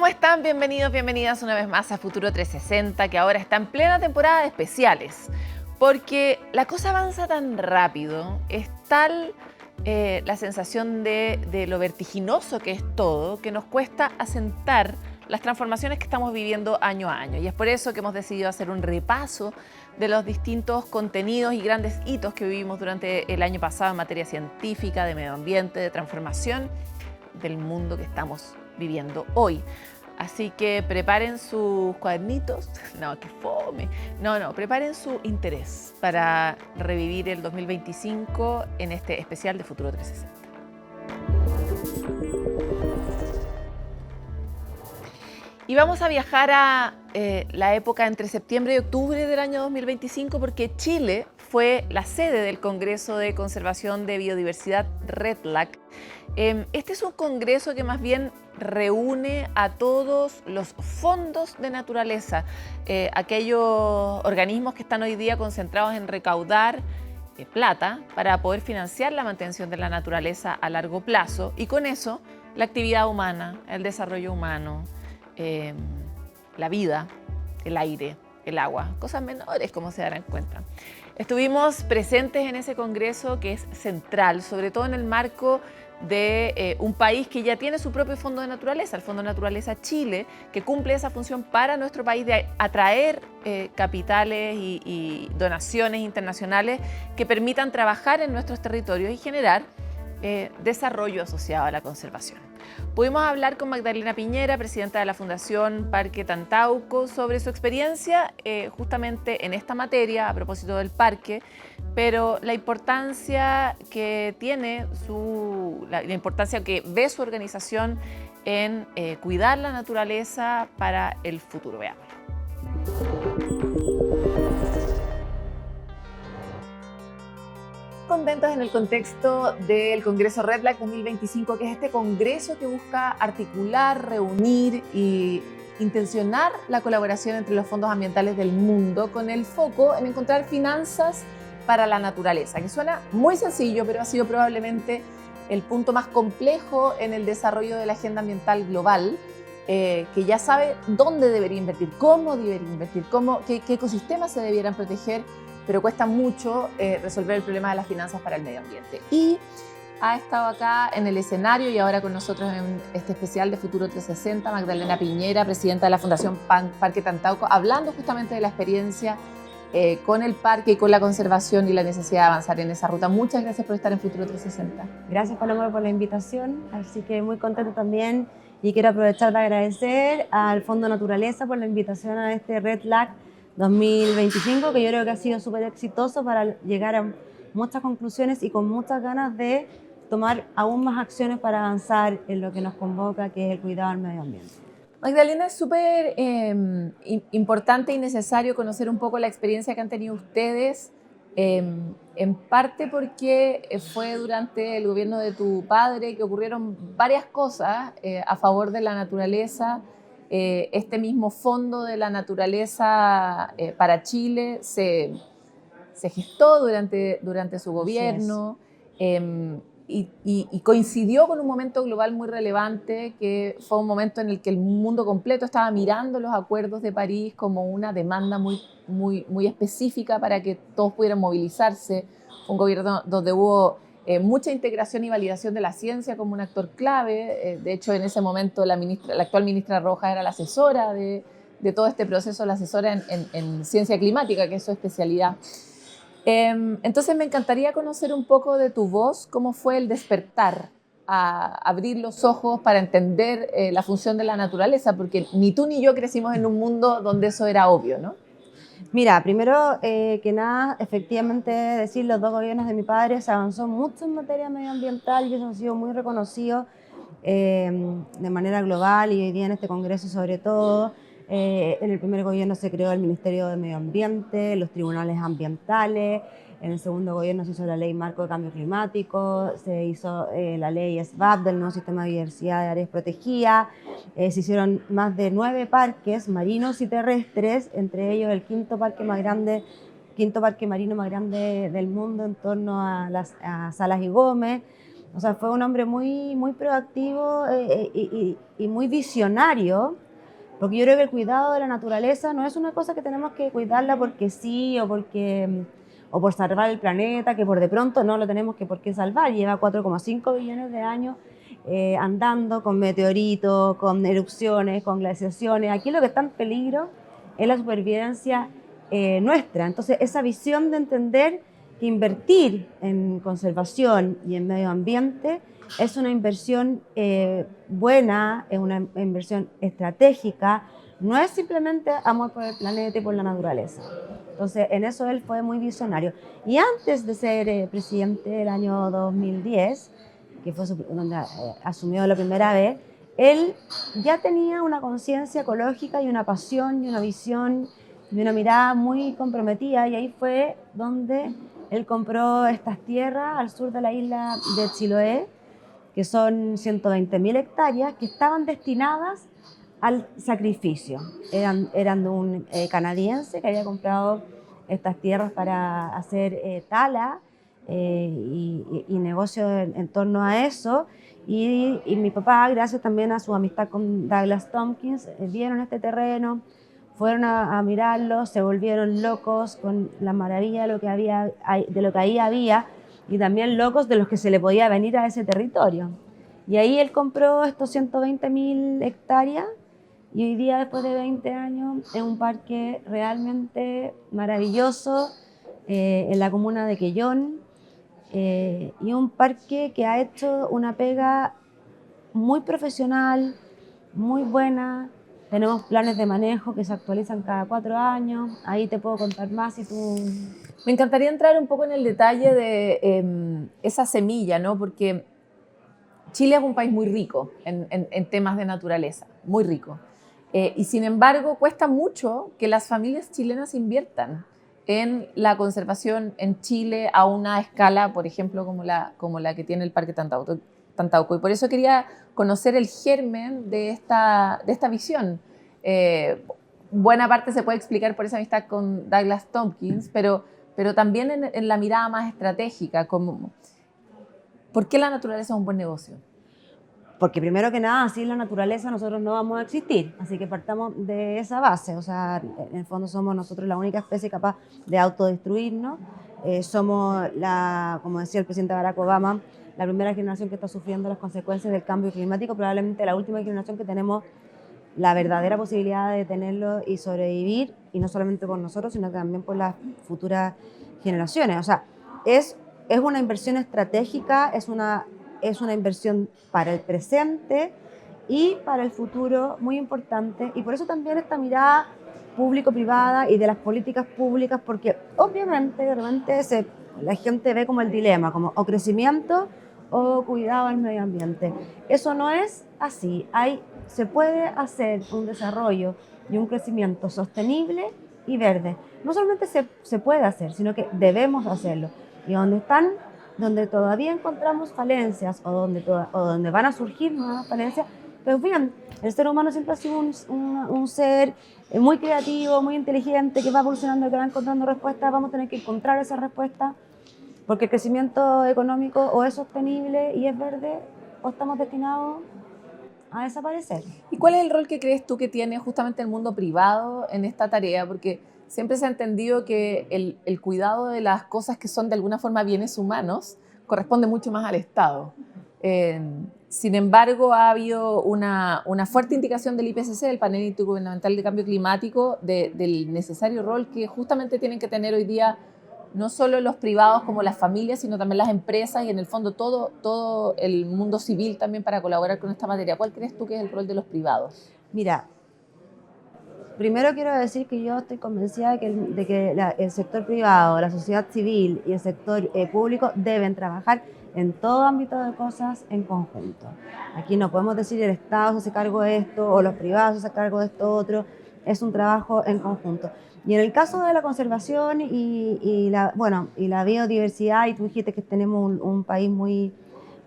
¿Cómo están? Bienvenidos, bienvenidas una vez más a Futuro 360, que ahora está en plena temporada de especiales. Porque la cosa avanza tan rápido, es tal la sensación de lo vertiginoso que es todo, que nos cuesta asentar las transformaciones que estamos viviendo año a año. Y es por eso que hemos decidido hacer un repaso de los distintos contenidos y grandes hitos que vivimos durante el año pasado en materia científica, de medio ambiente, de transformación del mundo que estamos viviendo hoy. Así que preparen sus cuadernitos, no, que fome, preparen su interés para revivir el 2025 en este especial de Futuro 360. Y vamos a viajar a la época entre septiembre y octubre del año 2025 porque Chile fue la sede del Congreso de Conservación de Biodiversidad REDLAC. Este es un congreso que más bien reúne a todos los fondos de naturaleza, aquellos organismos que están hoy día concentrados en recaudar plata para poder financiar la mantención de la naturaleza a largo plazo y con eso la actividad humana, el desarrollo humano, la vida, el aire, el agua, cosas menores como se darán cuenta. Estuvimos presentes en ese congreso que es central, sobre todo en el marco de un país que ya tiene su propio Fondo de Naturaleza, el Fondo de Naturaleza Chile, que cumple esa función para nuestro país de atraer capitales y donaciones internacionales que permitan trabajar en nuestros territorios y generar desarrollo asociado a la conservación. Pudimos hablar con Magdalena Piñera, presidenta de la Fundación Parque Tantauco, sobre su experiencia justamente en esta materia a propósito del parque, pero la importancia que tiene la importancia que ve su organización en cuidar la naturaleza para el futuro. Veámoslo. Contentos en el contexto del Congreso REDLAC 2025, que es este congreso que busca articular, reunir y intencionar la colaboración entre los fondos ambientales del mundo con el foco en encontrar finanzas para la naturaleza, que suena muy sencillo, pero ha sido probablemente el punto más complejo en el desarrollo de la agenda ambiental global, que ya sabe dónde debería invertir, cómo debería invertir, qué ecosistemas se debieran proteger, pero cuesta mucho resolver el problema de las finanzas para el medio ambiente. Y ha estado acá en el escenario y ahora con nosotros en este especial de Futuro 360, Magdalena Piñera, presidenta de la Fundación Parque Tantauco, hablando justamente de la experiencia con el parque y con la conservación y la necesidad de avanzar en esa ruta. Muchas gracias por estar en Futuro 360. Gracias, Paloma, por la invitación, así que muy contenta también y quiero aprovechar de agradecer al Fondo Naturaleza por la invitación a este REDLAC 2025, que yo creo que ha sido súper exitoso para llegar a muchas conclusiones y con muchas ganas de tomar aún más acciones para avanzar en lo que nos convoca, que es el cuidado del medio ambiente. Magdalena, es súper importante y necesario conocer un poco la experiencia que han tenido ustedes, en parte porque fue durante el gobierno de tu padre que ocurrieron varias cosas a favor de la naturaleza. Este mismo Fondo de la Naturaleza para Chile se gestó durante su gobierno y coincidió con un momento global muy relevante, que fue un momento en el que el mundo completo estaba mirando los acuerdos de París como una demanda muy específica para que todos pudieran movilizarse. Un gobierno donde hubo mucha integración y validación de la ciencia como un actor clave. De hecho, en ese momento la actual ministra Rojas era la asesora de todo este proceso, la asesora en ciencia climática, que es su especialidad. Entonces me encantaría conocer un poco de tu voz, cómo fue el despertar a abrir los ojos para entender la función de la naturaleza, porque ni tú ni yo crecimos en un mundo donde eso era obvio, ¿no? Mira, primero que nada, efectivamente decir, los dos gobiernos de mi padre se avanzó mucho en materia medioambiental y eso ha sido muy reconocido de manera global y hoy día en este congreso sobre todo. En el primer gobierno se creó el Ministerio de Medio Ambiente, los tribunales ambientales. En el segundo gobierno se hizo la Ley Marco de Cambio Climático, se hizo la Ley SBAP del nuevo Sistema de Biodiversidad de Áreas Protegidas. Se hicieron más de 9 parques marinos y terrestres, entre ellos el quinto parque marino más grande del mundo en torno a Salas y Gómez. O sea, fue un hombre muy proactivo y muy visionario, porque yo creo que el cuidado de la naturaleza no es una cosa que tenemos que cuidarla porque sí o por salvar el planeta, que por de pronto no lo tenemos que por qué salvar. Lleva 4,5 billones de años andando con meteoritos, con erupciones, con glaciaciones. Aquí lo que está en peligro es la supervivencia nuestra. Entonces, esa visión de entender que invertir en conservación y en medio ambiente es una inversión buena, es una inversión estratégica, no es simplemente amor por el planeta y por la naturaleza. Entonces, en eso él fue muy visionario. Y antes de ser presidente del año 2010, que fue donde asumió la primera vez, él ya tenía una conciencia ecológica y una pasión y una visión y una mirada muy comprometida, y ahí fue donde él compró estas tierras al sur de la isla de Chiloé, que son 120.000 hectáreas, que estaban destinadas al sacrificio. Eran de un canadiense que había comprado estas tierras para hacer tala y negocio en torno a eso. Y mi papá, gracias también a su amistad con Douglas Tompkins, vieron este terreno, fueron a mirarlo, se volvieron locos con la maravilla de lo que ahí había, y también locos de los que se le podía venir a ese territorio. Y ahí él compró estos 120.000 hectáreas, y hoy día, después de 20 años, es un parque realmente maravilloso en la comuna de Quellón, y un parque que ha hecho una pega muy profesional, muy buena. Tenemos planes de manejo que se actualizan cada 4 años. Ahí te puedo contar más si tú... Me encantaría entrar un poco en el detalle de esa semilla, ¿no? Porque Chile es un país muy rico en temas de naturaleza, muy rico. Y sin embargo, cuesta mucho que las familias chilenas inviertan en la conservación en Chile a una escala, por ejemplo, como la que tiene el Parque Tantauco. Y por eso quería conocer el germen de esta visión. Buena parte se puede explicar por esa amistad con Douglas Tompkins, pero también en la mirada más estratégica, como ¿por qué la naturaleza es un buen negocio? Porque primero que nada, sin la naturaleza nosotros no vamos a existir, así que partamos de esa base. O sea, en el fondo somos nosotros la única especie capaz de autodestruirnos. Somos, como decía el presidente Barack Obama, la primera generación que está sufriendo las consecuencias del cambio climático, probablemente la última generación que tenemos la verdadera posibilidad de tenerlo y sobrevivir, y no solamente por nosotros, sino también por las futuras generaciones. O sea, es una inversión estratégica, es una inversión para el presente y para el futuro muy importante, y por eso también esta mirada público-privada y de las políticas públicas, porque obviamente de repente la gente ve como el dilema, como o crecimiento o cuidado al medio ambiente. Eso no es así. Se puede hacer un desarrollo y un crecimiento sostenible y verde. No solamente se puede hacer, sino que debemos hacerlo. Y donde todavía encontramos falencias o donde van a surgir nuevas falencias, pues bien, el ser humano siempre ha sido un ser muy creativo, muy inteligente, que va evolucionando, que va encontrando respuestas. Vamos a tener que encontrar esas respuestas, porque el crecimiento económico o es sostenible y es verde, o estamos destinados a desaparecer. ¿Y cuál es el rol que crees tú que tiene justamente el mundo privado en esta tarea? Porque siempre se ha entendido que el cuidado de las cosas que son de alguna forma bienes humanos corresponde mucho más al Estado. Sin embargo, ha habido una fuerte indicación del IPCC, del Panel Intergubernamental de Cambio Climático, del necesario rol que justamente tienen que tener hoy día no solo los privados como las familias, sino también las empresas y en el fondo todo el mundo civil también para colaborar con esta materia. ¿Cuál crees tú que es el rol de los privados? Mira, primero quiero decir que yo estoy convencida de que el sector privado, la sociedad civil y el sector público deben trabajar en todo ámbito de cosas en conjunto. Aquí no podemos decir el Estado se hace cargo de esto o los privados se hacen cargo de esto otro. Es un trabajo en conjunto. Y en el caso de la conservación y la biodiversidad, y tú dijiste que tenemos un país muy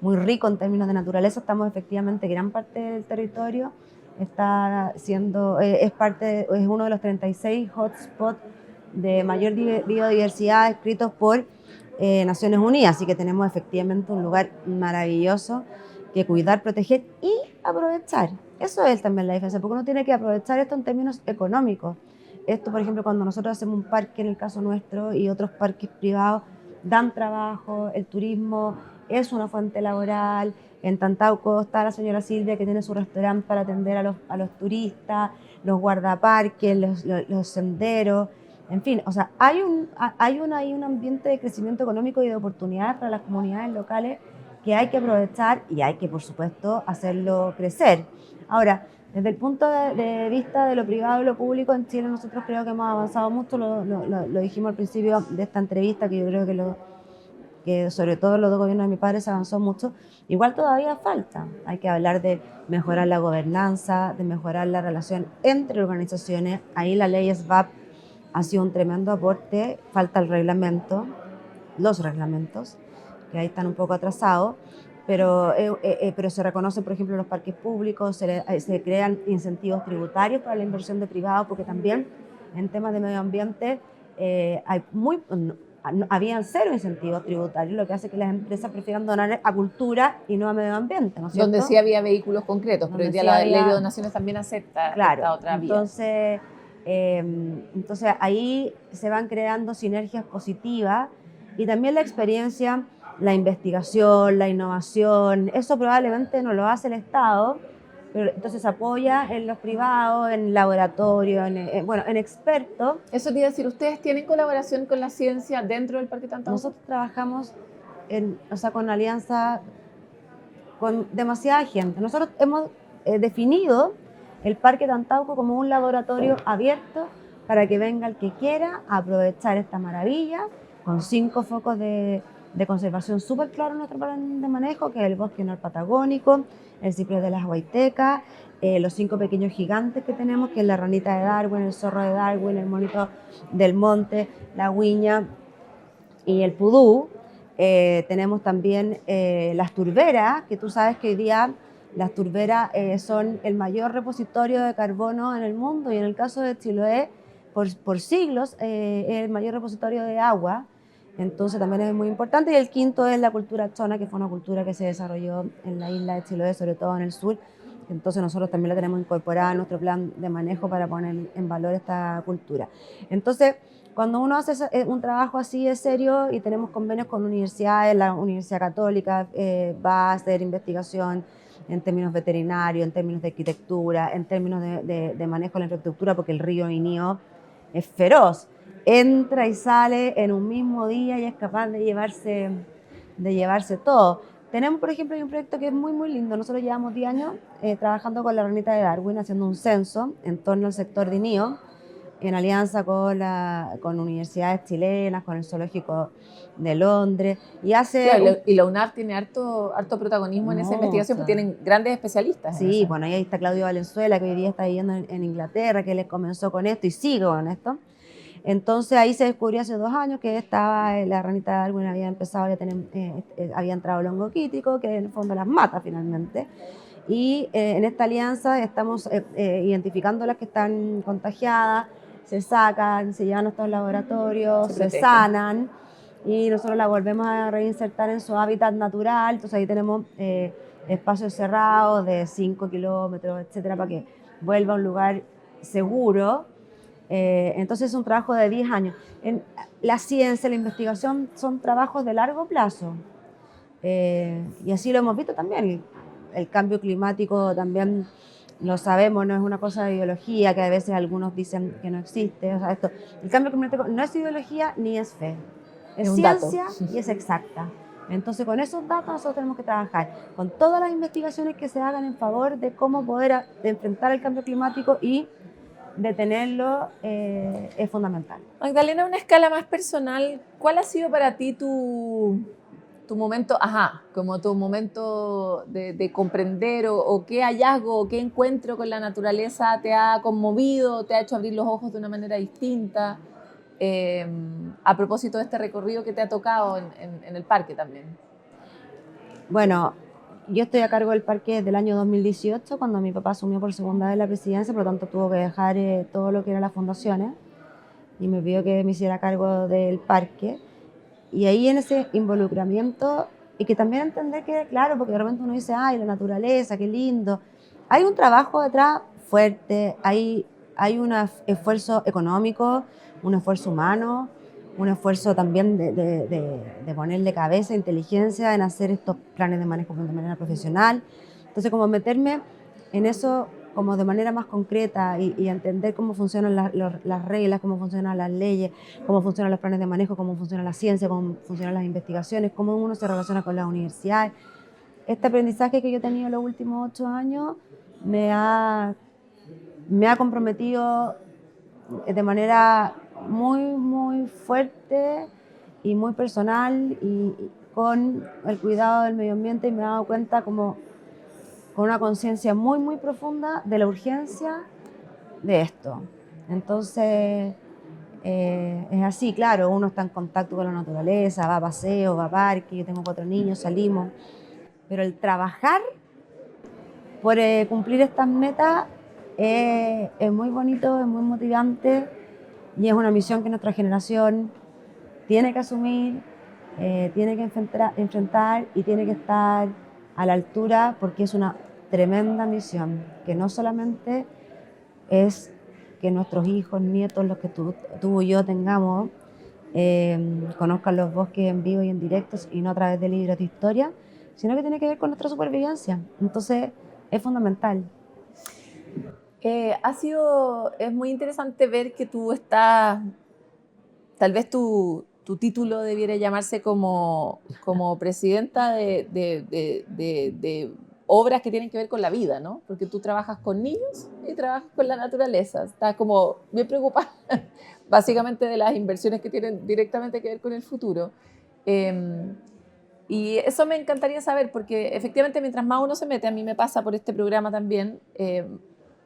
rico en términos de naturaleza, estamos efectivamente, gran parte del territorio está siendo, es uno de los 36 hotspots de mayor biodiversidad escritos por Naciones Unidas, así que tenemos efectivamente un lugar maravilloso que cuidar, proteger y aprovechar. Eso es también la diferencia, porque uno tiene que aprovechar esto en términos económicos. Esto, por ejemplo, cuando nosotros hacemos un parque, en el caso nuestro, y otros parques privados, dan trabajo, el turismo es una fuente laboral. En Tantauco está la señora Silvia, que tiene su restaurante para atender a los turistas, los guardaparques, los senderos, en fin, o sea, hay un ambiente de crecimiento económico y de oportunidades para las comunidades locales que hay que aprovechar y hay que, por supuesto, hacerlo crecer. Ahora, desde el punto de vista de lo privado y lo público, en Chile nosotros creo que hemos avanzado mucho, lo dijimos al principio de esta entrevista, que yo creo que sobre todo los dos gobiernos de mi padre se avanzó mucho. Igual todavía falta, hay que hablar de mejorar la gobernanza, de mejorar la relación entre organizaciones. Ahí la ley SBAP ha sido un tremendo aporte, falta el reglamento, los reglamentos, que ahí están un poco atrasados, pero se reconocen, por ejemplo, los parques públicos, se crean incentivos tributarios para la inversión de privados, porque también en temas de medio ambiente habían cero incentivos tributarios, lo que hace que las empresas prefieran donar a cultura y no a medio ambiente, ¿no es cierto? Donde sí había vehículos concretos, pero hoy día la ley de donaciones también acepta esta otra vía. Entonces ahí se van creando sinergias positivas y también la experiencia, la investigación, la innovación, eso probablemente no lo hace el Estado, pero entonces apoya en los privados, en laboratorios, en expertos. Eso te iba a decir, ¿ustedes tienen colaboración con la ciencia dentro del Parque Tantauco? Nosotros trabajamos con alianza con demasiada gente. Nosotros hemos definido el Parque Tantauco como un laboratorio abierto para que venga el que quiera a aprovechar esta maravilla, con 5 focos de conservación súper claros en nuestro plan de manejo, que es el bosque norpatagónico, el ciprés de las Huaytecas, los 5 pequeños gigantes que tenemos, que es la ranita de Darwin, el zorro de Darwin, el monito del monte, la huiña y el pudú. Tenemos también las turberas, que tú sabes que hoy día las turberas son el mayor repositorio de carbono en el mundo, y en el caso de Chiloé, por siglos, es el mayor repositorio de agua. Entonces también es muy importante. Y el quinto es la cultura chona, que fue una cultura que se desarrolló en la isla de Chiloé, sobre todo en el sur. Entonces nosotros también la tenemos incorporada en nuestro plan de manejo para poner en valor esta cultura. Entonces, cuando uno hace un trabajo así de serio y tenemos convenios con universidades, la Universidad Católica va a hacer investigación en términos veterinarios, en términos de arquitectura, en términos de manejo de la infraestructura, porque el río Inio es feroz. Entra y sale en un mismo día y es capaz de llevarse todo. Tenemos, por ejemplo, un proyecto que es muy, muy lindo. Nosotros llevamos 10 años trabajando con la ranita de Darwin, haciendo un censo en torno al sector de Inio, en alianza con universidades chilenas, con el Zoológico de Londres. Y la UNAR tiene harto protagonismo en esa investigación, porque tienen grandes especialistas. Sí, bueno, ahí está Claudio Valenzuela, que hoy día está viviendo en Inglaterra, que él comenzó con esto y sigue con esto. Entonces ahí se descubrió hace 2 años que estaba la ranita de Darwin, había empezado a tener, había entrado el hongo quítrico, que en el fondo las mata finalmente. Y en esta alianza estamos identificando las que están contagiadas, se sacan, se llevan a estos laboratorios, se sanan, y nosotros la volvemos a reinsertar en su hábitat natural. Entonces ahí tenemos espacios cerrados de 5 kilómetros, etcétera, para que vuelva a un lugar seguro. Entonces es un trabajo de 10 años. La ciencia, la investigación son trabajos de largo plazo. Y así lo hemos visto también. El cambio climático también lo sabemos, no es una cosa de ideología, que a veces algunos dicen que no existe. O sea, el cambio climático no es ideología ni es fe. Es ciencia y es exacta. Entonces, con esos datos nosotros tenemos que trabajar con todas las investigaciones que se hagan en favor de cómo poder enfrentar el cambio climático, y detenerlo es fundamental. Magdalena, a una escala más personal, ¿cuál ha sido para ti tu momento, como tu momento de comprender, o qué hallazgo o qué encuentro con la naturaleza te ha conmovido, te ha hecho abrir los ojos de una manera distinta, a propósito de este recorrido que te ha tocado en el parque también? Bueno, yo estoy a cargo del parque desde el año 2018, cuando mi papá asumió por segunda vez la presidencia, por lo tanto tuvo que dejar todo lo que eran las fundaciones y me pidió que me hiciera cargo del parque. Y ahí en ese involucramiento, y que también entender que, claro, porque de repente uno dice, ay, la naturaleza, qué lindo. Hay un trabajo detrás fuerte, hay un esfuerzo económico, un esfuerzo humano, un esfuerzo también de ponerle cabeza, inteligencia en hacer estos planes de manejo de manera profesional. Entonces, como meterme en eso como de manera más concreta y entender cómo funcionan las reglas, cómo funcionan las leyes, cómo funcionan los planes de manejo, cómo funciona la ciencia, cómo funcionan las investigaciones, cómo uno se relaciona con las universidades. Este aprendizaje que yo he tenido los últimos 8 años me ha, me ha comprometido de manera muy, muy fuerte y muy personal y con el cuidado del medio ambiente, y me he dado cuenta como con una conciencia muy, muy profunda de la urgencia de esto. Entonces, es así, claro, uno está en contacto con la naturaleza, va a paseo, va a parque, yo tengo 4 niños, salimos, pero el trabajar por cumplir estas metas es muy bonito, es muy motivante y es una misión que nuestra generación tiene que asumir, tiene que enfrentar y tiene que estar a la altura, porque es una tremenda misión, que no solamente es que nuestros hijos, nietos, los que tú y yo tengamos, conozcan los bosques en vivo y en directo y no a través de libros de historia, sino que tiene que ver con nuestra supervivencia. Entonces, es fundamental. Es muy interesante ver que tú estás, tal vez tu título debiera llamarse como presidenta de obras que tienen que ver con la vida, ¿no? Porque tú trabajas con niños y trabajas con la naturaleza. Estás como bien preocupada, básicamente, de las inversiones que tienen directamente que ver con el futuro. Y eso me encantaría saber, porque efectivamente mientras más uno se mete, a mí me pasa por este programa también,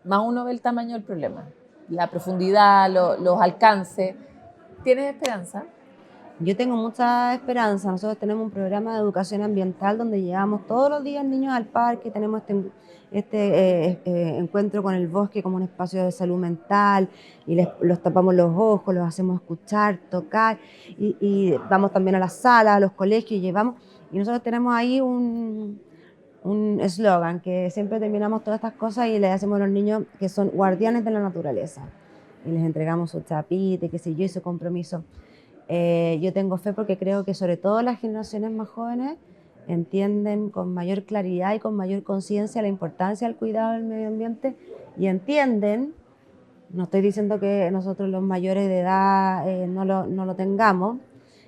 más uno ve el tamaño del problema, la profundidad, los alcances. ¿Tienes esperanza? Yo tengo mucha esperanza. Nosotros tenemos un programa de educación ambiental donde llevamos todos los días niños al parque, tenemos este encuentro con el bosque como un espacio de salud mental y los tapamos los ojos, los hacemos escuchar, tocar y vamos también a las salas, a los colegios y nosotros tenemos ahí un eslogan que siempre terminamos todas estas cosas y les hacemos a los niños que son guardianes de la naturaleza y les entregamos su chapita, qué sé yo, y su compromiso. Yo tengo fe porque creo que sobre todo las generaciones más jóvenes entienden con mayor claridad y con mayor conciencia la importancia del cuidado del medio ambiente y entienden, no estoy diciendo que nosotros los mayores de edad no lo tengamos,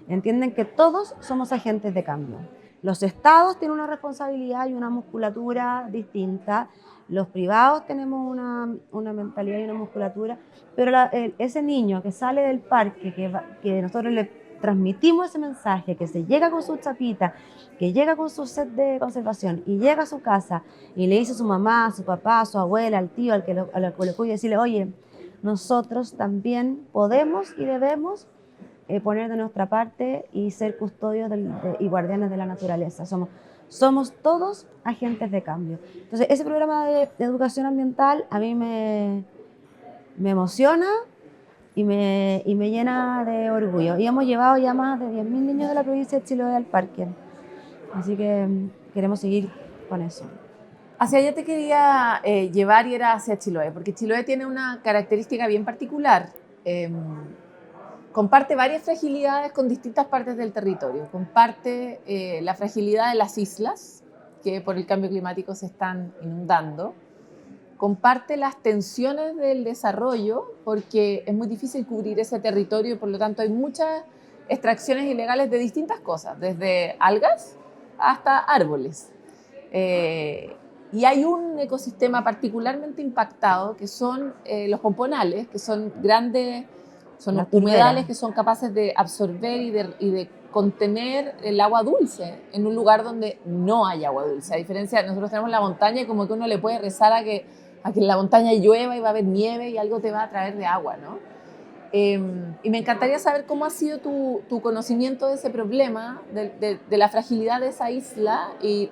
entienden que todos somos agentes de cambio. Los estados tienen una responsabilidad y una musculatura distinta, los privados tenemos una mentalidad y una musculatura, pero ese niño que sale del parque, que nosotros le transmitimos ese mensaje, que se llega con su chapita, que llega con su set de conservación y llega a su casa y le dice a su mamá, a su papá, a su abuela, al tío, al que lo cuida, decirle, oye, nosotros también podemos y debemos poner de nuestra parte y ser custodios y guardianes de la naturaleza. Somos todos agentes de cambio. Entonces, ese programa de educación ambiental a mí me emociona y me llena de orgullo. Y hemos llevado ya más de 10.000 niños de la provincia de Chiloé al parque. Así que queremos seguir con eso. Hacia allá te quería llevar y era hacia Chiloé, porque Chiloé tiene una característica bien particular. Comparte varias fragilidades con distintas partes del territorio. Comparte la fragilidad de las islas, que por el cambio climático se están inundando. Comparte las tensiones del desarrollo, porque es muy difícil cubrir ese territorio y por lo tanto hay muchas extracciones ilegales de distintas cosas, desde algas hasta árboles. Y hay un ecosistema particularmente impactado, que son los pomponales, que son grandes, son humedales que son capaces de absorber y de contener el agua dulce en un lugar donde no hay agua dulce. A diferencia, nosotros tenemos la montaña y como que uno le puede rezar a que en la montaña llueva y va a haber nieve y algo te va a traer de agua, ¿no? Y me encantaría saber cómo ha sido tu conocimiento de ese problema, de la fragilidad de esa isla y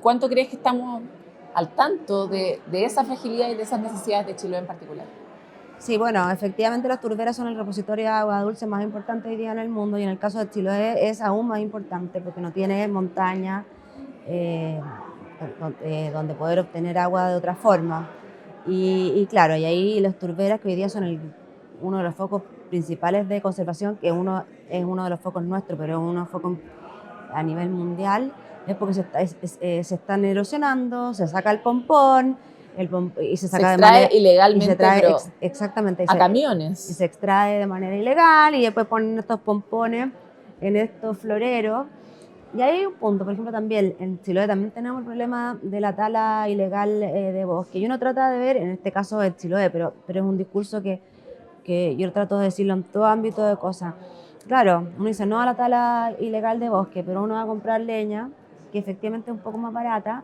cuánto crees que estamos al tanto de esa fragilidad y de esas necesidades de Chiloé en particular. Sí, bueno, efectivamente las turberas son el repositorio de agua dulce más importante hoy día en el mundo y en el caso de Chiloé es aún más importante porque no tiene montaña eh, donde poder obtener agua de otra forma. Y claro, y ahí las turberas que hoy día son uno de los focos principales de conservación, que es uno de los focos nuestros, pero es uno de los focos a nivel mundial, es porque se están erosionando, se saca el pompón, y se Se saca de extrae manera... Y se ilegalmente, trae, pero exactamente, a y camiones. se extrae de manera ilegal y después ponen estos pompones en estos floreros. Y hay un punto, por ejemplo, también en Chiloé también tenemos el problema de la tala ilegal de bosque. Y uno trata de ver, en este caso en Chiloé, pero es un discurso que yo trato de decirlo en todo ámbito de cosas. Claro, uno dice no a la tala ilegal de bosque, pero uno va a comprar leña, que efectivamente es un poco más barata,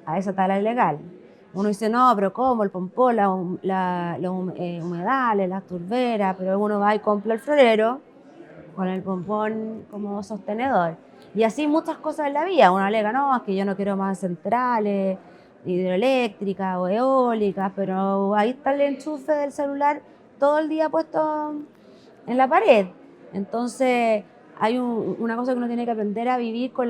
a esa tala ilegal. Uno dice, no, pero ¿cómo? El pompón, los humedales, las turberas, pero uno va y compra el florero con el pompón como sostenedor. Y así muchas cosas en la vida. Uno alega, no, es que yo no quiero más centrales hidroeléctricas o eólicas, pero ahí está el enchufe del celular todo el día puesto en la pared. Entonces, hay una cosa que uno tiene que aprender a vivir con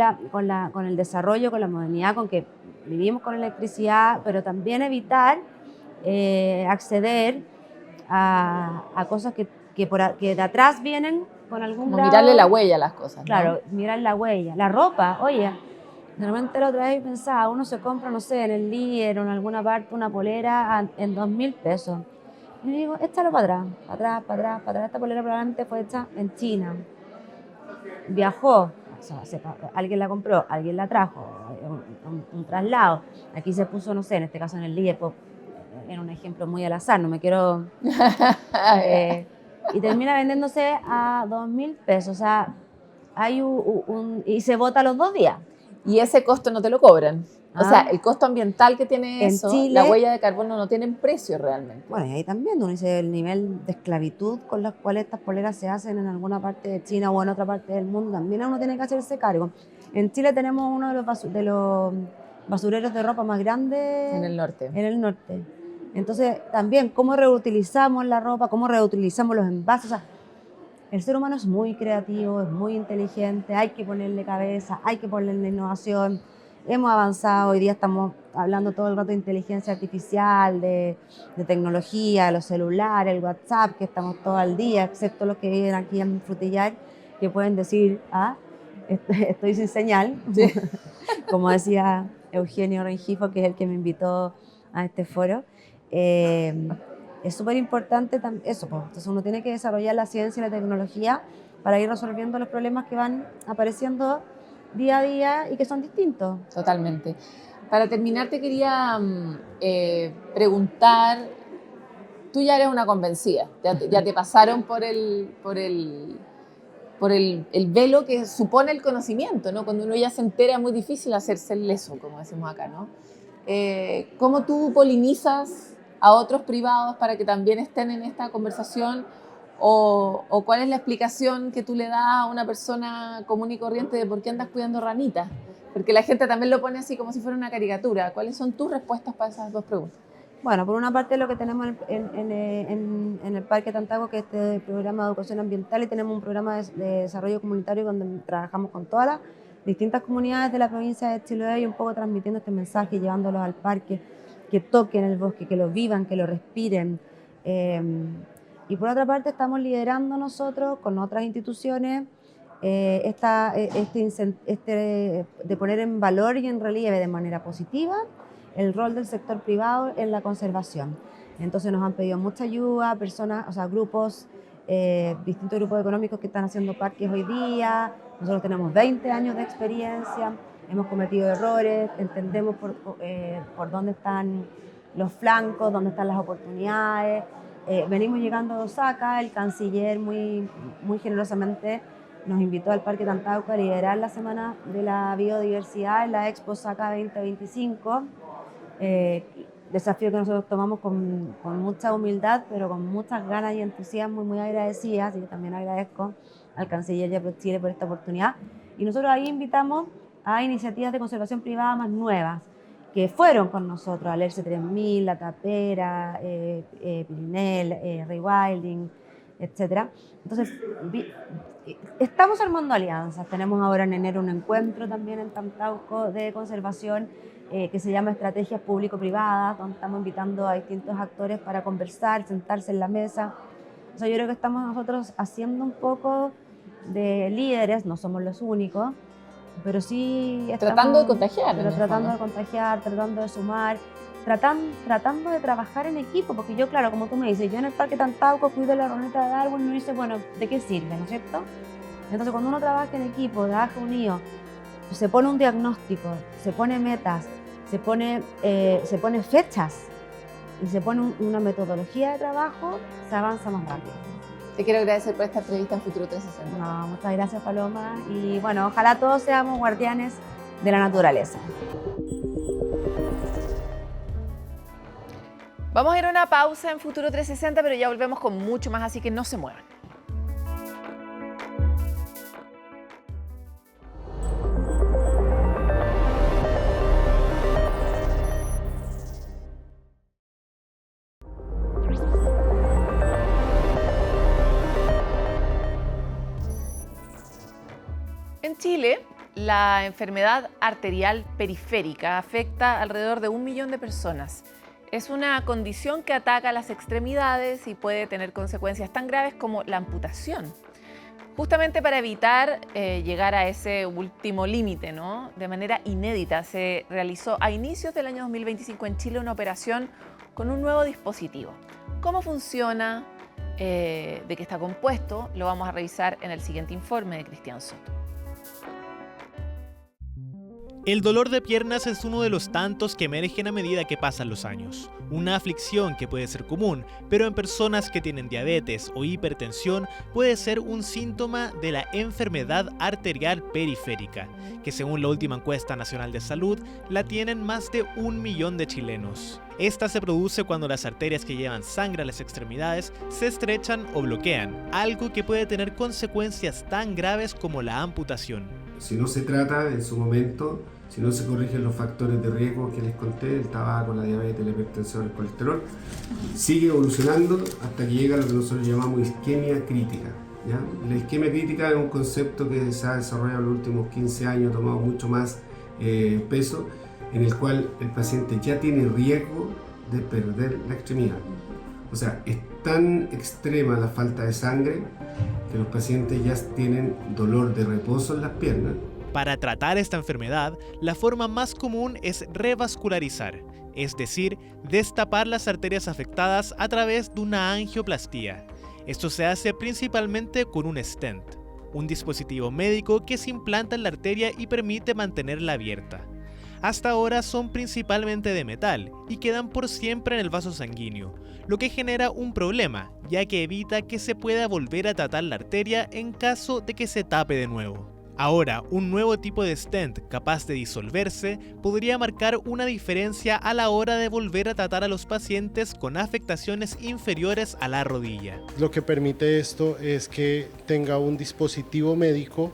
el desarrollo, con la modernidad, con que vivimos con electricidad, pero también evitar acceder a cosas que de atrás vienen con algún Como mirarle la grado. huella a las cosas, ¿no? Claro, mirar la huella. La ropa, oye, normalmente la otra vez pensaba, uno se compra, no sé, en el Líder o en alguna parte una polera en 2.000 pesos. Y digo, échalo para atrás, para atrás, para atrás, para atrás. Esta polera probablemente fue hecha en China. Viajó, o sea, alguien la compró, alguien la trajo, un traslado. Aquí se puso, no sé, en este caso en el Líder, era un ejemplo muy al azar, no me quiero... y termina vendiéndose a 2.000 pesos. O sea, y se vota los 2 días. Y ese costo no te lo cobran. O sea, ¿Ah? el costo ambiental que tiene En eso, la Chile, huella de carbono no tiene precio realmente. bueno, y ahí también uno dice el nivel de esclavitud con las cuales estas poleras se hacen en alguna parte de China o en otra parte del mundo, también uno tiene que hacerse cargo. En Chile tenemos uno de los basureros de ropa más En grandes el norte. en el norte. Entonces, también cómo reutilizamos la ropa, cómo reutilizamos los envases. O sea, el ser humano es muy creativo, es muy inteligente, hay que ponerle cabeza, hay que ponerle innovación. Hemos avanzado, hoy día estamos hablando todo el rato de inteligencia artificial, de tecnología, los celulares, el WhatsApp, que estamos todo el día, excepto los que viven aquí en Frutillar, que pueden decir, estoy sin señal, Sí. como decía Eugenio Rengifo, que es el que me invitó a este foro. Es súper importante eso, pues. Entonces uno tiene que desarrollar la ciencia y la tecnología para ir resolviendo los problemas que van apareciendo día a día y que son distintos. Totalmente. Para terminar, te quería preguntar, tú ya eres una convencida, ya te pasaron por el velo que supone el conocimiento, ¿no? Cuando uno ya se entera es muy difícil hacerse el leso, como decimos acá, ¿no? ¿Cómo tú polinizas a otros privados para que también estén en esta conversación? ¿O cuál es la explicación que tú le das a una persona común y corriente de por qué andas cuidando ranitas? Porque la gente también lo pone así como si fuera una caricatura. ¿Cuáles son tus respuestas para esas dos preguntas? Bueno, por una parte lo que tenemos en el Parque Tantaco, que es este programa de educación ambiental, y tenemos un programa de desarrollo comunitario donde trabajamos con todas las distintas comunidades de la provincia de Chiloé y un poco transmitiendo este mensaje, llevándolos al parque, que toquen el bosque, que lo vivan, que lo respiren. Eh, y por otra parte estamos liderando nosotros con otras instituciones de poner en valor y en relieve de manera positiva el rol del sector privado en la conservación. Entonces nos han pedido mucha ayuda, personas, o sea, grupos, distintos grupos económicos que están haciendo parques hoy día. Nosotros tenemos 20 años de experiencia, hemos cometido errores, entendemos por dónde están los flancos, dónde están las oportunidades. Venimos llegando a Osaka, el canciller muy generosamente nos invitó al Parque Tantauco a liderar la Semana de la Biodiversidad en la Expo Osaka 2025. Desafío que nosotros tomamos con mucha humildad, pero con muchas ganas y entusiasmo y muy agradecidas, y también agradezco al canciller y a ProChile por esta oportunidad. Y nosotros ahí invitamos a iniciativas de conservación privada más nuevas. que fueron con nosotros, Alerce 3000, La Tapera, Pirinel, Rewilding, etc. Entonces, estamos armando alianzas. Tenemos ahora en enero un encuentro también en Tantauco de conservación que se llama Estrategias Público-Privadas, donde estamos invitando a distintos actores para conversar, sentarse en la mesa. O sea, yo creo que estamos nosotros haciendo un poco de líderes, no somos los únicos, pero sí estamos tratando de contagiar. Pero tratando de contagiar, tratando de sumar, tratando de trabajar en equipo, porque yo, claro, como tú me dices, yo en el Parque Tantauco cuido la roneta de Darwin y me dice, bueno, ¿de qué sirve, no es cierto? Entonces, cuando uno trabaja en equipo, trabaja unido, se pone un diagnóstico, se pone metas, se pone fechas y se pone una metodología de trabajo, se avanza más rápido. Te quiero agradecer por esta entrevista en Futuro 360. No, muchas gracias, Paloma. Y bueno, ojalá todos seamos guardianes de la naturaleza. Vamos a ir a una pausa en Futuro 360, pero ya volvemos con mucho más, así que no se muevan. En Chile, la enfermedad arterial periférica afecta alrededor de 1 millón de personas. Es una condición que ataca las extremidades y puede tener consecuencias tan graves como la amputación. Justamente para evitar llegar a ese último límite, ¿no? De manera inédita se realizó a inicios del año 2025 en Chile una operación con un nuevo dispositivo. ¿Cómo funciona? ¿De qué está compuesto? Lo vamos a revisar en el siguiente informe de Cristian Soto. El dolor de piernas es uno de los tantos que emergen a medida que pasan los años. Una aflicción que puede ser común, pero en personas que tienen diabetes o hipertensión puede ser un síntoma de la enfermedad arterial periférica, que según la última encuesta nacional de salud, la tienen más de 1 millón de chilenos. Esta se produce cuando las arterias que llevan sangre a las extremidades se estrechan o bloquean, algo que puede tener consecuencias tan graves como la amputación. Si no se trata en su momento, si no se corrigen los factores de riesgo que les conté, el tabaco, la diabetes, la hipertensión, el colesterol, sigue evolucionando hasta que llega a lo que nosotros llamamos isquemia crítica, ¿ya? La isquemia crítica es un concepto que se ha desarrollado en los últimos 15 años, ha tomado mucho más peso, en el cual el paciente ya tiene riesgo de perder la extremidad. O sea, es tan extrema la falta de sangre que los pacientes ya tienen dolor de reposo en las piernas. Para tratar esta enfermedad, la forma más común es revascularizar, es decir, destapar las arterias afectadas a través de una angioplastía. Esto se hace principalmente con un stent, un dispositivo médico que se implanta en la arteria y permite mantenerla abierta. Hasta ahora son principalmente de metal y quedan por siempre en el vaso sanguíneo, lo que genera un problema, ya que evita que se pueda volver a tratar la arteria en caso de que se tape de nuevo. Ahora, un nuevo tipo de stent capaz de disolverse podría marcar una diferencia a la hora de volver a tratar a los pacientes con afectaciones inferiores a la rodilla. Lo que permite esto es que tenga un dispositivo médico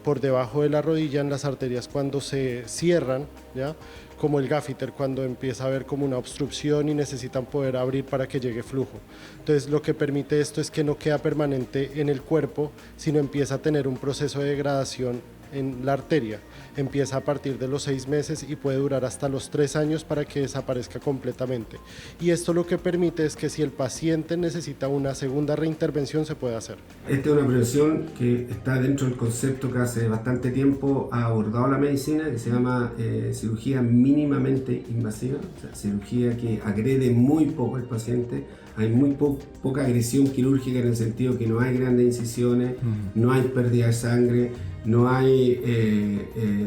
por debajo de la rodilla en las arterias cuando se cierran, ¿ya? Como el gaffiter, cuando empieza a haber como una obstrucción y necesitan poder abrir para que llegue flujo. Entonces lo que permite esto es que no queda permanente en el cuerpo, sino empieza a tener un proceso de degradación en la arteria. Empieza a partir de los 6 meses y puede durar hasta los 3 años para que desaparezca completamente. Y esto lo que permite es que si el paciente necesita una segunda reintervención se puede hacer. Esta es una prevención que está dentro del concepto que hace bastante tiempo ha abordado la medicina, que se llama cirugía mínimamente invasiva, o sea, cirugía que agrede muy poco al paciente. Hay muy poca agresión quirúrgica en el sentido que no hay grandes incisiones, no hay pérdida de sangre, no hay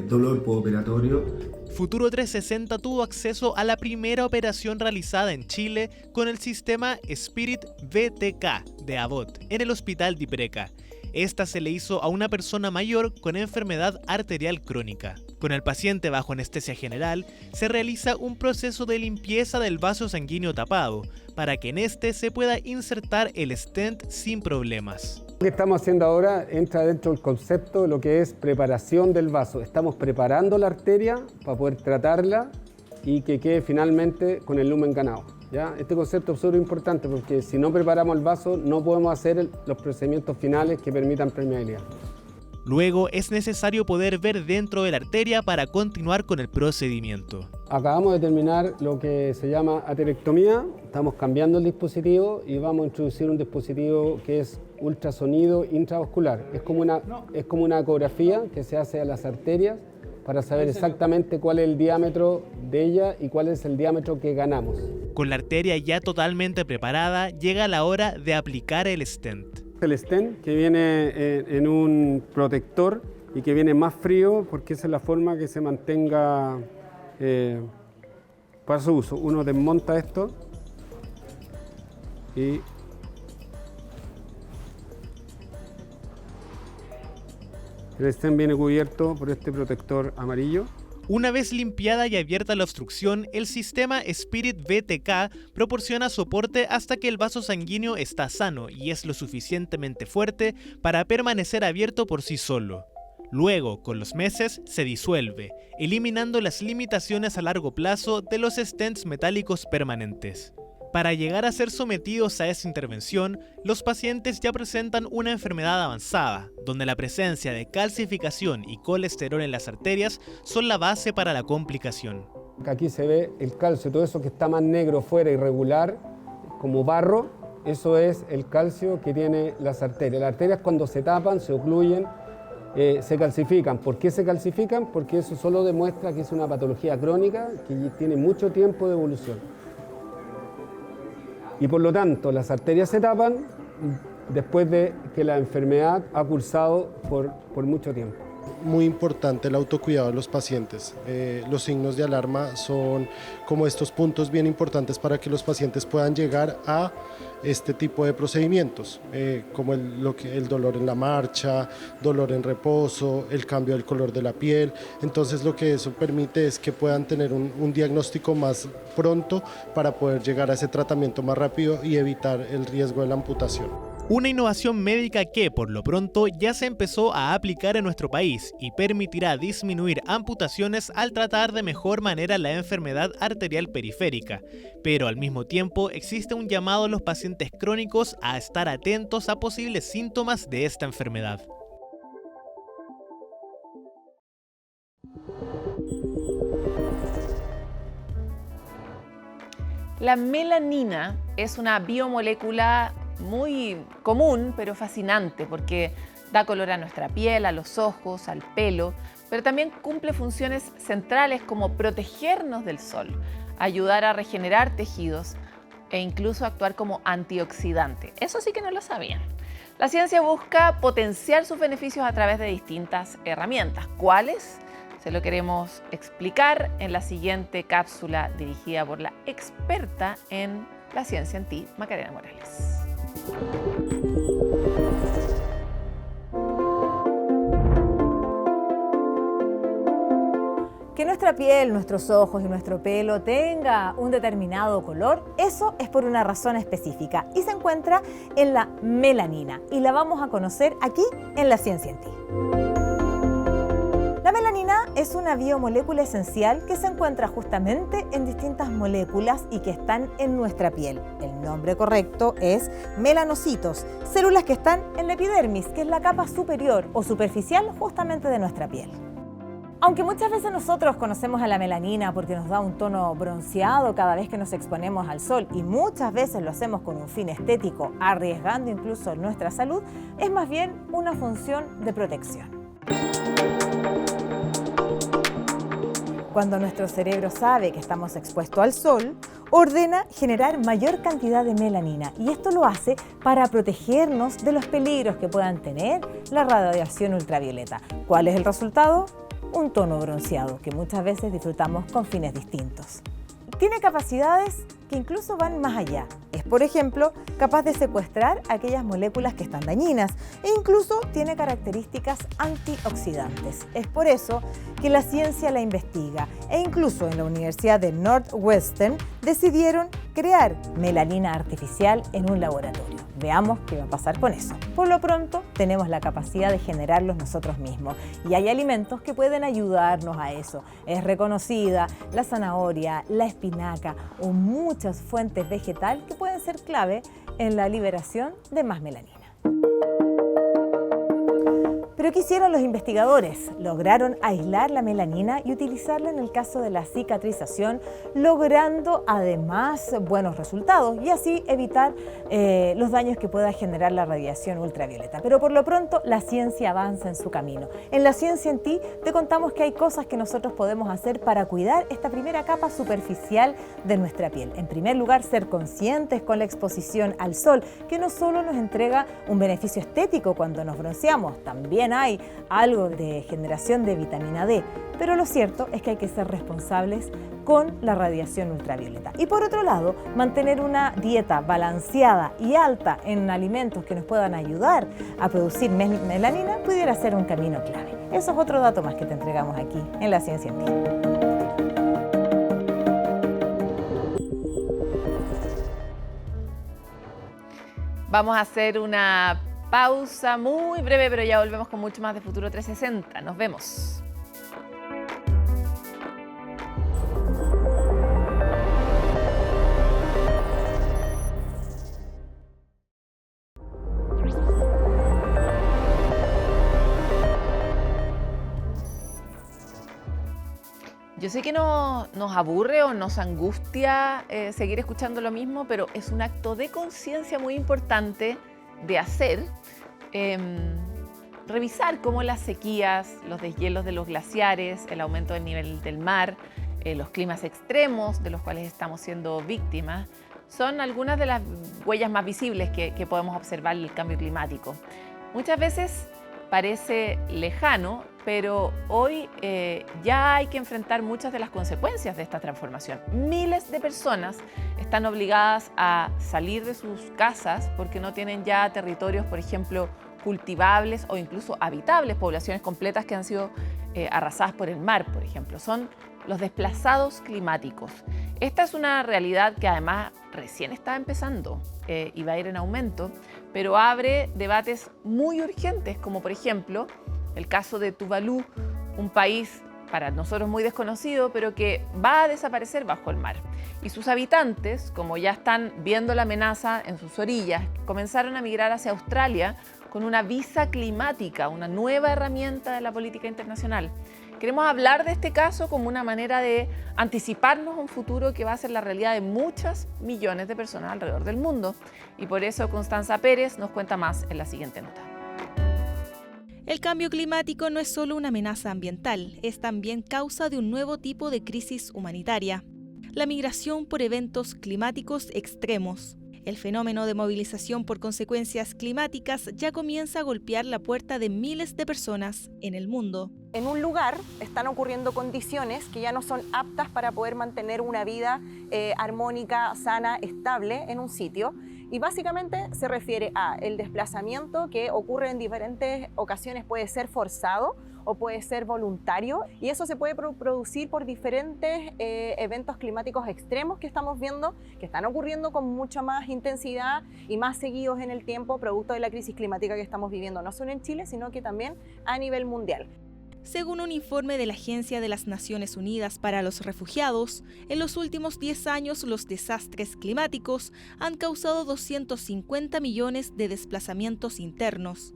dolor postoperatorio. Futuro 360 tuvo acceso a la primera operación realizada en Chile con el sistema Spirit BTK de Abbott en el Hospital de Ipreca. Esta se le hizo a una persona mayor con enfermedad arterial crónica. Con el paciente bajo anestesia general, se realiza un proceso de limpieza del vaso sanguíneo tapado, para que en este se pueda insertar el stent sin problemas. Lo que estamos haciendo ahora entra dentro del concepto de lo que es preparación del vaso. Estamos preparando la arteria para poder tratarla y que quede finalmente con el lumen ganado, ¿ya? Este concepto es súper importante porque si no preparamos el vaso no podemos hacer los procedimientos finales que permitan permeabilidad. Luego es necesario poder ver dentro de la arteria para continuar con el procedimiento. Acabamos de terminar lo que se llama aterectomía, estamos cambiando el dispositivo y vamos a introducir un dispositivo que es ultrasonido intravascular. Es como una ecografía que se hace a las arterias para saber exactamente cuál es el diámetro de ella y cuál es el diámetro que ganamos. Con la arteria ya totalmente preparada, llega la hora de aplicar el stent. El stent que viene en un protector y que viene más frío porque esa es la forma que se mantenga para su uso. Uno desmonta esto y el stent viene cubierto por este protector amarillo. Una vez limpiada y abierta la obstrucción, el sistema Spirit BTK proporciona soporte hasta que el vaso sanguíneo está sano y es lo suficientemente fuerte para permanecer abierto por sí solo. Luego, con los meses, se disuelve, eliminando las limitaciones a largo plazo de los stents metálicos permanentes. Para llegar a ser sometidos a esa intervención, los pacientes ya presentan una enfermedad avanzada, donde la presencia de calcificación y colesterol en las arterias son la base para la complicación. Aquí se ve el calcio, todo eso que está más negro fuera, irregular, como barro, eso es el calcio que tiene las arterias. Las arterias cuando se tapan, se ocluyen, se calcifican. ¿Por qué se calcifican? Porque eso solo demuestra que es una patología crónica que tiene mucho tiempo de evolución. Y por lo tanto, las arterias se tapan después de que la enfermedad ha cursado por mucho tiempo. Muy importante el autocuidado de los pacientes. Los signos de alarma son como estos puntos bien importantes para que los pacientes puedan llegar a este tipo de procedimientos, como el dolor en la marcha, dolor en reposo, el cambio del color de la piel. Entonces lo que eso permite es que puedan tener un diagnóstico más pronto para poder llegar a ese tratamiento más rápido y evitar el riesgo de la amputación. Una innovación médica que, por lo pronto, ya se empezó a aplicar en nuestro país y permitirá disminuir amputaciones al tratar de mejor manera la enfermedad arterial periférica. Pero al mismo tiempo existe un llamado a los pacientes crónicos a estar atentos a posibles síntomas de esta enfermedad. La melanina es una biomolécula muy común, pero fascinante, porque da color a nuestra piel, a los ojos, al pelo, pero también cumple funciones centrales como protegernos del sol, ayudar a regenerar tejidos e incluso actuar como antioxidante. Eso sí que no lo sabían. La ciencia busca potenciar sus beneficios a través de distintas herramientas. ¿Cuáles? Se lo queremos explicar en la siguiente cápsula dirigida por la experta en la ciencia en ti, Macarena Morales. Que nuestra piel, nuestros ojos y nuestro pelo tenga un determinado color, eso es por una razón específica y se encuentra en la melanina y la vamos a conocer aquí en La Ciencia en Ti. La melanina es una biomolécula esencial que se encuentra justamente en distintas moléculas y que están en nuestra piel. El nombre correcto es melanocitos, células que están en la epidermis, que es la capa superior o superficial justamente de nuestra piel. Aunque muchas veces nosotros conocemos a la melanina porque nos da un tono bronceado cada vez que nos exponemos al sol y muchas veces lo hacemos con un fin estético, arriesgando incluso nuestra salud, es más bien una función de protección. Cuando nuestro cerebro sabe que estamos expuestos al sol, ordena generar mayor cantidad de melanina y esto lo hace para protegernos de los peligros que puedan tener la radiación ultravioleta. ¿Cuál es el resultado? Un tono bronceado que muchas veces disfrutamos con fines distintos. Tiene capacidades que incluso van más allá. Es, por ejemplo, capaz de secuestrar aquellas moléculas que están dañinas e incluso tiene características antioxidantes. Es por eso que la ciencia la investiga e incluso en la Universidad de Northwestern decidieron crear melanina artificial en un laboratorio. Veamos qué va a pasar con eso. Por lo pronto, tenemos la capacidad de generarlos nosotros mismos y hay alimentos que pueden ayudarnos a eso. Es reconocida la zanahoria, la espinaca o muchas fuentes vegetales que pueden ser clave en la liberación de más melanina. ¿Pero qué hicieron los investigadores? Lograron aislar la melanina y utilizarla en el caso de la cicatrización, logrando además buenos resultados y así evitar los daños que pueda generar la radiación ultravioleta. Pero por lo pronto la ciencia avanza en su camino. En La Ciencia en Ti te contamos que hay cosas que nosotros podemos hacer para cuidar esta primera capa superficial de nuestra piel. En primer lugar, ser conscientes con la exposición al sol, que no solo nos entrega un beneficio estético cuando nos bronceamos, también hay algo de generación de vitamina D, pero lo cierto es que hay que ser responsables con la radiación ultravioleta. Y por otro lado, mantener una dieta balanceada y alta en alimentos que nos puedan ayudar a producir melanina pudiera ser un camino clave. Eso es otro dato más que te entregamos aquí en La Ciencia en Ti. Vamos a hacer una pausa muy breve, pero ya volvemos con mucho más de Futuro 360. Nos vemos. Yo sé que nos aburre o nos angustia seguir escuchando lo mismo, pero es un acto de conciencia muy importante de hacer. Revisar cómo las sequías, los deshielos de los glaciares, el aumento del nivel del mar, los climas extremos de los cuales estamos siendo víctimas, son algunas de las huellas más visibles que podemos observar del cambio climático. Muchas veces parece lejano, pero hoy ya hay que enfrentar muchas de las consecuencias de esta transformación. Miles de personas están obligadas a salir de sus casas porque no tienen ya territorios, por ejemplo, cultivables o incluso habitables, poblaciones completas que han sido arrasadas por el mar, por ejemplo. Son los desplazados climáticos. Esta es una realidad que además recién está empezando y va a ir en aumento, pero abre debates muy urgentes, como por ejemplo el caso de Tuvalu, un país para nosotros muy desconocido, pero que va a desaparecer bajo el mar. Y sus habitantes, como ya están viendo la amenaza en sus orillas, comenzaron a migrar hacia Australia con una visa climática, una nueva herramienta de la política internacional. Queremos hablar de este caso como una manera de anticiparnos a un futuro que va a ser la realidad de muchas millones de personas alrededor del mundo. Y por eso Constanza Pérez nos cuenta más en la siguiente nota. El cambio climático no es solo una amenaza ambiental, es también causa de un nuevo tipo de crisis humanitaria: la migración por eventos climáticos extremos. El fenómeno de movilización por consecuencias climáticas ya comienza a golpear la puerta de miles de personas en el mundo. En un lugar están ocurriendo condiciones que ya no son aptas para poder mantener una vida armónica, sana, estable en un sitio. Y básicamente se refiere a el desplazamiento que ocurre en diferentes ocasiones, puede ser forzado o puede ser voluntario, y eso se puede producir por diferentes eventos climáticos extremos que estamos viendo, que están ocurriendo con mucha más intensidad y más seguidos en el tiempo, producto de la crisis climática que estamos viviendo, no solo en Chile, sino que también a nivel mundial. Según un informe de la Agencia de las Naciones Unidas para los Refugiados, en los últimos 10 años los desastres climáticos han causado 250 millones de desplazamientos internos.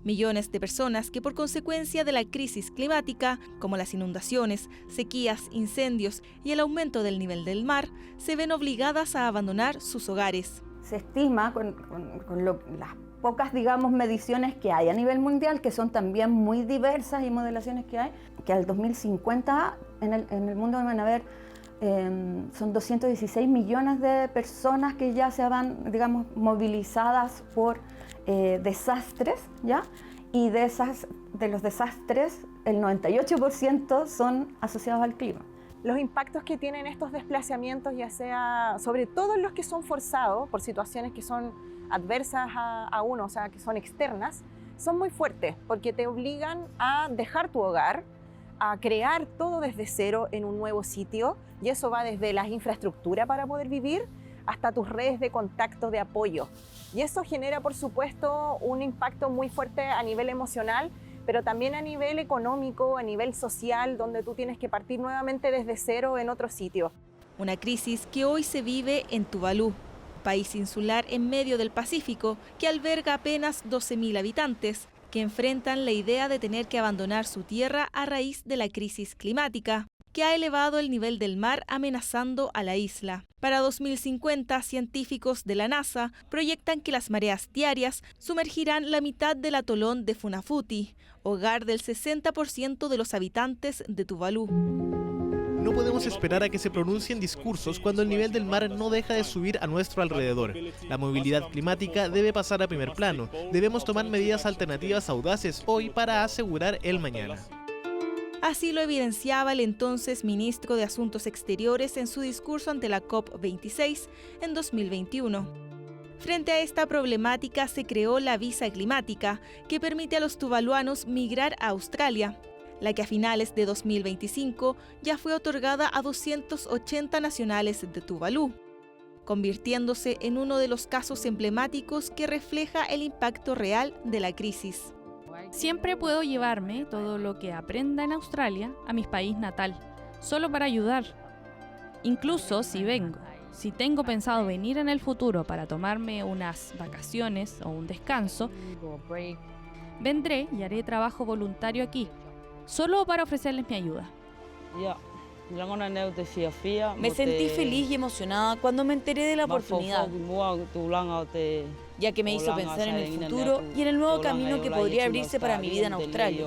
Millones de personas que por consecuencia de la crisis climática, como las inundaciones, sequías, incendios y el aumento del nivel del mar, se ven obligadas a abandonar sus hogares. Se estima con las pocas, digamos, mediciones que hay a nivel mundial, que son también muy diversas y modelaciones que hay, que al 2050 en el mundo van a haber, son 216 millones de personas que ya se van, digamos, movilizadas por desastres, ¿ya? Y de los desastres, el 98% son asociados al clima. Los impactos que tienen estos desplazamientos, ya sea, sobre todo los que son forzados por situaciones que son adversas a uno, o sea, que son externas, son muy fuertes porque te obligan a dejar tu hogar, a crear todo desde cero en un nuevo sitio, y eso va desde la infraestructura para poder vivir hasta tus redes de contacto de apoyo. Y eso genera, por supuesto, un impacto muy fuerte a nivel emocional, pero también a nivel económico, a nivel social, donde tú tienes que partir nuevamente desde cero en otro sitio. Una crisis que hoy se vive en Tuvalu, país insular en medio del Pacífico que alberga apenas 12.000 habitantes, que enfrentan la idea de tener que abandonar su tierra a raíz de la crisis climática, que ha elevado el nivel del mar amenazando a la isla. Para 2050, científicos de la NASA proyectan que las mareas diarias sumergirán la mitad del atolón de Funafuti, hogar del 60% de los habitantes de Tuvalu. No podemos esperar a que se pronuncien discursos cuando el nivel del mar no deja de subir a nuestro alrededor. La movilidad climática debe pasar a primer plano. Debemos tomar medidas alternativas audaces hoy para asegurar el mañana. Así lo evidenciaba el entonces ministro de Asuntos Exteriores en su discurso ante la COP26 en 2021. Frente a esta problemática se creó la visa climática, que permite a los tuvaluanos migrar a Australia, la que a finales de 2025 ya fue otorgada a 280 nacionales de Tuvalu, convirtiéndose en uno de los casos emblemáticos que refleja el impacto real de la crisis. Siempre puedo llevarme todo lo que aprenda en Australia a mi país natal, solo para ayudar. Incluso si tengo pensado venir en el futuro para tomarme unas vacaciones o un descanso, vendré y haré trabajo voluntario aquí, solo para ofrecerles mi ayuda. Me sentí feliz y emocionada cuando me enteré de la oportunidad, ya que me hizo pensar en el futuro y en el nuevo camino que podría abrirse para mi vida en Australia,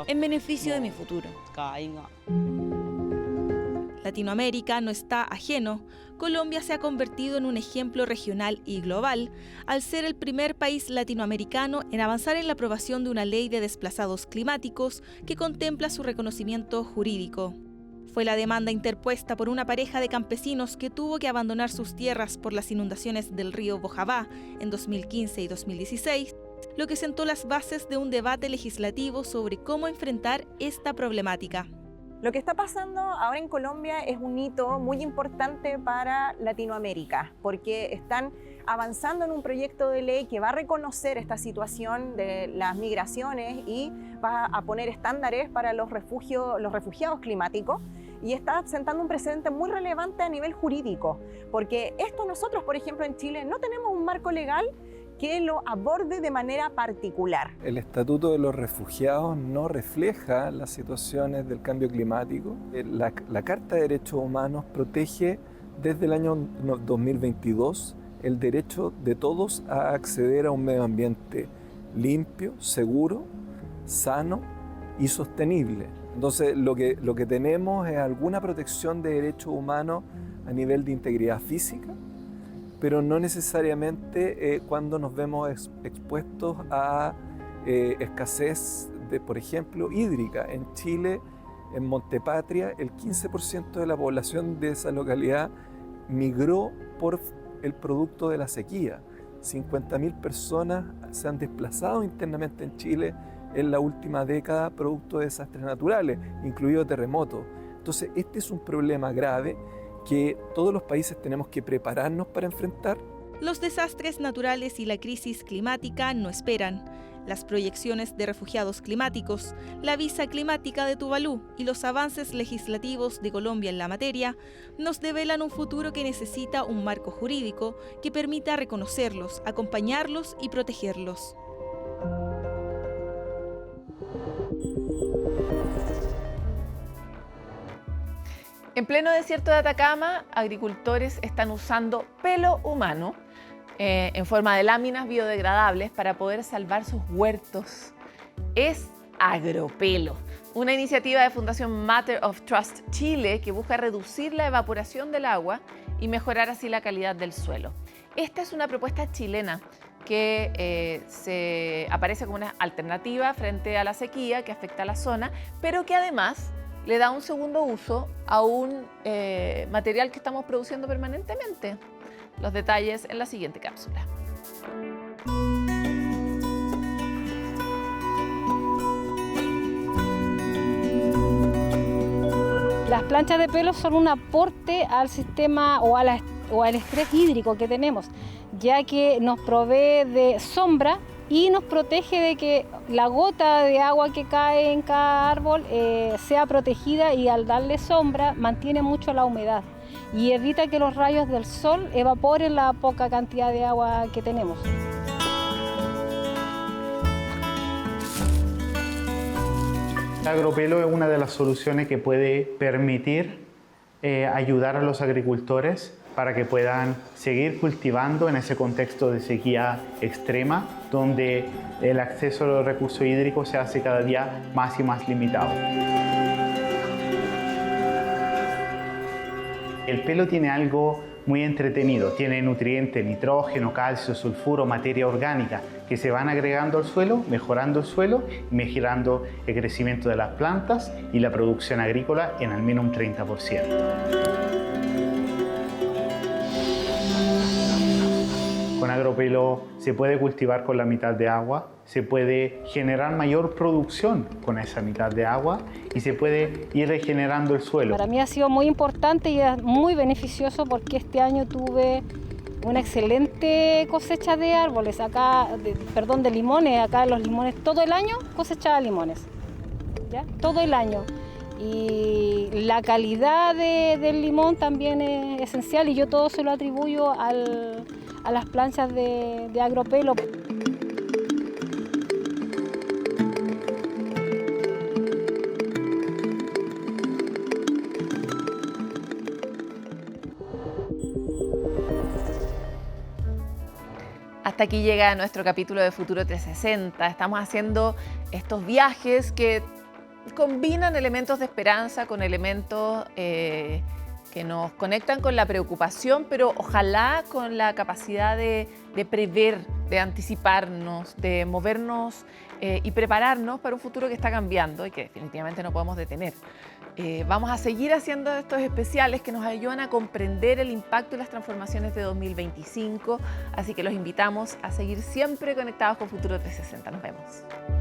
en beneficio de mi futuro. Latinoamérica no está ajeno. Colombia se ha convertido en un ejemplo regional y global al ser el primer país latinoamericano en avanzar en la aprobación de una ley de desplazados climáticos que contempla su reconocimiento jurídico. Fue la demanda interpuesta por una pareja de campesinos que tuvo que abandonar sus tierras por las inundaciones del río Bojabá en 2015 y 2016, lo que sentó las bases de un debate legislativo sobre cómo enfrentar esta problemática. Lo que está pasando ahora en Colombia es un hito muy importante para Latinoamérica, porque están avanzando en un proyecto de ley que va a reconocer esta situación de las migraciones y va a poner estándares para los refugiados climáticos, y está sentando un precedente muy relevante a nivel jurídico, porque esto nosotros, por ejemplo, en Chile no tenemos un marco legal que lo aborde de manera particular. El Estatuto de los Refugiados no refleja las situaciones del cambio climático. La Carta de Derechos Humanos protege desde el año 2022 el derecho de todos a acceder a un medio ambiente limpio, seguro, sano y sostenible. Entonces, lo que tenemos es alguna protección de derechos humanos a nivel de integridad física, pero no necesariamente cuando nos vemos expuestos a escasez de, por ejemplo, hídrica. En Chile, en Montepatria, el 15% de la población de esa localidad migró por el producto de la sequía. 50.000 personas se han desplazado internamente en Chile en la última década producto de desastres naturales, incluido terremotos. Entonces, este es un problema grave que todos los países tenemos que prepararnos para enfrentar. Los desastres naturales y la crisis climática no esperan. Las proyecciones de refugiados climáticos, la visa climática de Tuvalu y los avances legislativos de Colombia en la materia nos develan un futuro que necesita un marco jurídico que permita reconocerlos, acompañarlos y protegerlos. En pleno desierto de Atacama, agricultores están usando pelo humano en forma de láminas biodegradables para poder salvar sus huertos. Es Agropelo, una iniciativa de Fundación Matter of Trust Chile que busca reducir la evaporación del agua y mejorar así la calidad del suelo. Esta es una propuesta chilena que se aparece como una alternativa frente a la sequía que afecta a la zona, pero que además le da un segundo uso a un material que estamos produciendo permanentemente. Los detalles en la siguiente cápsula. Las planchas de pelo son un aporte al sistema o al estrés hídrico que tenemos, ya que nos provee de sombra y nos protege de que la gota de agua que cae en cada árbol sea protegida, y al darle sombra mantiene mucho la humedad y evita que los rayos del sol evaporen la poca cantidad de agua que tenemos. El agropelo es una de las soluciones que puede permitir ayudar a los agricultores para que puedan seguir cultivando en ese contexto de sequía extrema, donde el acceso a los recursos hídricos se hace cada día más y más limitado. El pelo tiene algo muy entretenido, tiene nutrientes, nitrógeno, calcio, sulfuro, materia orgánica, que se van agregando al suelo, mejorando el suelo, mejorando el crecimiento de las plantas y la producción agrícola en al menos un 30%. Con agropelo se puede cultivar con la mitad de agua, se puede generar mayor producción con esa mitad de agua y se puede ir regenerando el suelo. Para mí ha sido muy importante y es muy beneficioso porque este año tuve una excelente cosecha de árboles, de limones. Acá los limones todo el año cosechaba limones, ¿ya? Todo el año. Y la calidad del limón también es esencial, y yo todo se lo atribuyo a las planchas de agropelo. Hasta aquí llega nuestro capítulo de Futuro 360. Estamos haciendo estos viajes que combinan elementos de esperanza con elementos que nos conectan con la preocupación, pero ojalá con la capacidad de prever, de anticiparnos, de movernos y prepararnos para un futuro que está cambiando y que definitivamente no podemos detener. Vamos a seguir haciendo estos especiales que nos ayudan a comprender el impacto y las transformaciones de 2025, así que los invitamos a seguir siempre conectados con Futuro 360. Nos vemos.